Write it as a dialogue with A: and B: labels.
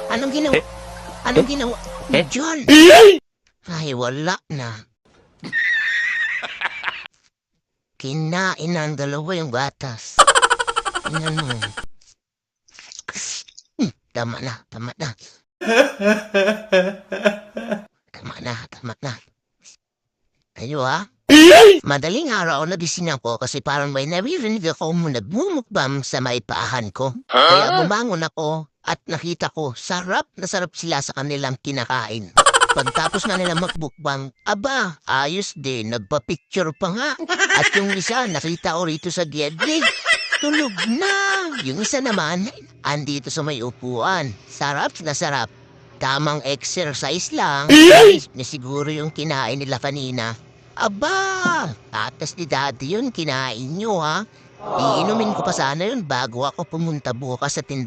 A: Anong ginawa? Anong ginawa? John! Ay, wala na. Kinain ng dalawa yung gatas. Tingnan mo. Tama na, tama na. Tama na, tama na. Ayo Madaling araw nagising ako kasi parang may naririnig ako nagmumukbang sa may paahan ko. Kaya bumangon ako at nakita ko sarap na sarap sila sa kanilang kinakain. Pagtapos nga nila magbukbang, aba, ayos din, nagpa-picture pa nga. At yung isa, nakita ko rito sa gede, tulog na. Yung isa naman, andito sa may upuan. Sarap na sarap. Tamang exercise lang. Na siguro yung kinain nila kanina. Aba, tatas ni daddy yun, kinain nyo ha. Iinumin ko pa sana yun bago ako pumunta bukas sa tindahan.